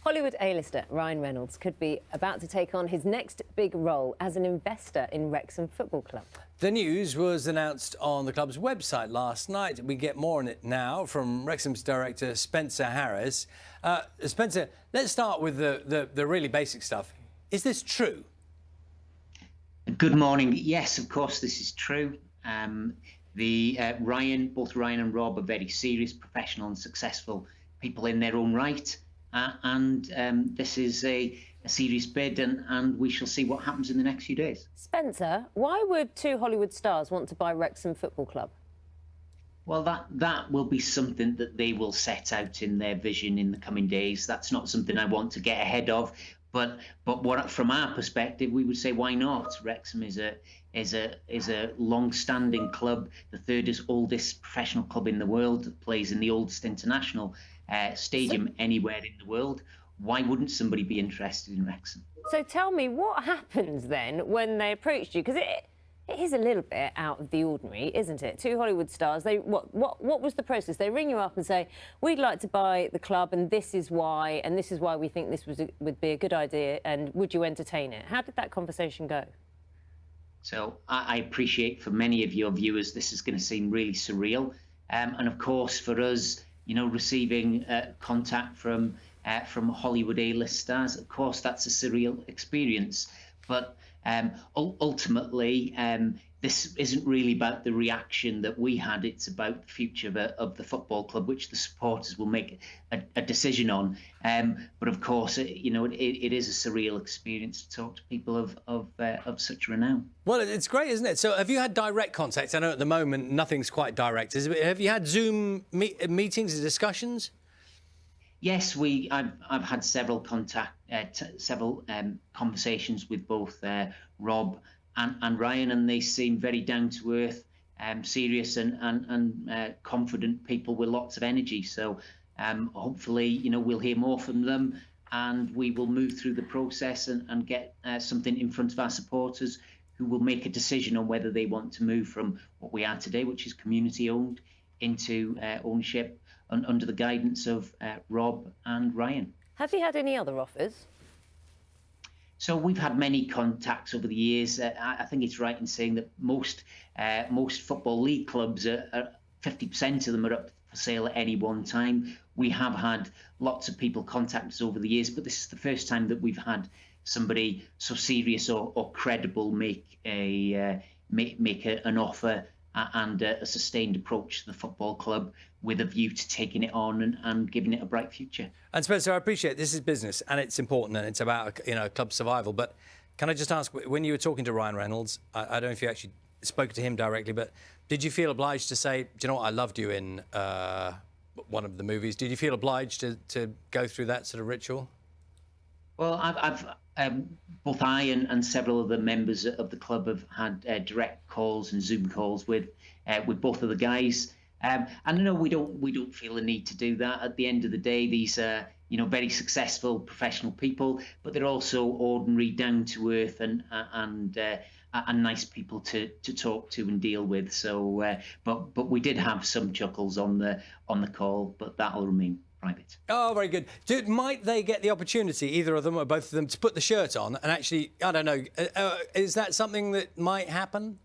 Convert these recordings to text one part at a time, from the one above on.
Hollywood A-lister Ryan Reynolds could be about to take on his next big role as an investor in Wrexham Football Club. The news was announced on the club's website last night. We get more on it now from Wrexham's director, Spencer Harris. Spencer, let's start with the really basic stuff. Is this true? Good morning. Yes, of course, this is true. Both Ryan and Rob are very serious, professional and successful people in their own right. This is a serious bid, and we shall see what happens in the next few days. Spencer, why would two Hollywood stars want to buy Wrexham Football Club? Well, that will be something that they will set out in their vision in the coming days. That's not something I want to get ahead of. But from our perspective, we would say, why not? Wrexham is a long-standing club, the third oldest professional club in the world, that plays in the oldest international stadium anywhere in the world. Why wouldn't somebody be interested in Wrexham? So tell me, what happens then when they approached you? Because it is a little bit out of the ordinary, isn't it? Two Hollywood stars. What was the process? They ring you up and say, "We'd like to buy the club, and this is why we think this would be a good idea, and would you entertain it?" How did that conversation go? So I appreciate for many of your viewers this is going to seem really surreal, and of course for us, receiving contact from Hollywood A-list stars, of course that's a surreal experience. But ultimately, this isn't really about the reaction that we had. It's about the future of the football club, which the supporters will make a decision on. But of course, it is a surreal experience to talk to people of such renown. Well, it's great, isn't it? So have you had direct contact? I know at the moment nothing's quite direct. Have you had Zoom meetings and discussions? Yes, I've had several conversations with both Rob and Ryan, and they seem very down to earth, serious and confident people with lots of energy. So hopefully, we'll hear more from them, and we will move through the process and get something in front of our supporters, who will make a decision on whether they want to move from what we are today, which is community owned, into ownership under the guidance of Rob and Ryan. Have you had any other offers? So we've had many contacts over the years. I think it's right in saying that most football league clubs, 50% of them are up for sale at any one time. We have had lots of people contact us over the years, but this is the first time that we've had somebody so serious or credible make an offer and a sustained approach to the football club, with a view to taking it on and giving it a bright future. And Spencer, I appreciate this is business and it's important and it's about club survival. But can I just ask, when you were talking to Ryan Reynolds, I don't know if you actually spoke to him directly, but did you feel obliged to say, "Do you know what, I loved you in one of the movies"? Did you feel obliged to go through that sort of ritual? Well, both I and several of the members of the club have had direct calls and Zoom calls with both of the guys. And no, we don't feel the need to do that. At the end of the day, these are very successful professional people, but they're also ordinary, down to earth and nice people to talk to and deal with. So, but we did have some chuckles on the call, but that'll remain private. Oh, very good. Might they get the opportunity, either of them or both of them, to put the shirt on and actually, I don't know, is that something that might happen?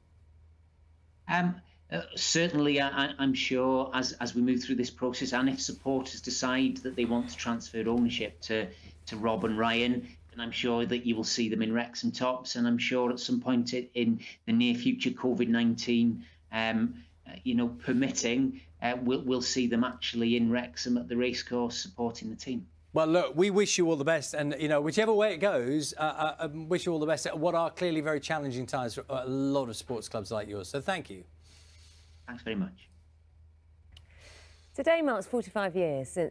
Certainly, I'm sure as we move through this process, and if supporters decide that they want to transfer ownership to Rob and Ryan, then I'm sure that you will see them in Wrexham tops, and I'm sure at some point in the near future, COVID-19 permitting, we'll see them actually in Wrexham at the racecourse supporting the team. Well, look, we wish you all the best, and whichever way it goes, wish you all the best at what are clearly very challenging times for a lot of sports clubs like yours. So thank you. Thanks very much. Today marks 45 years since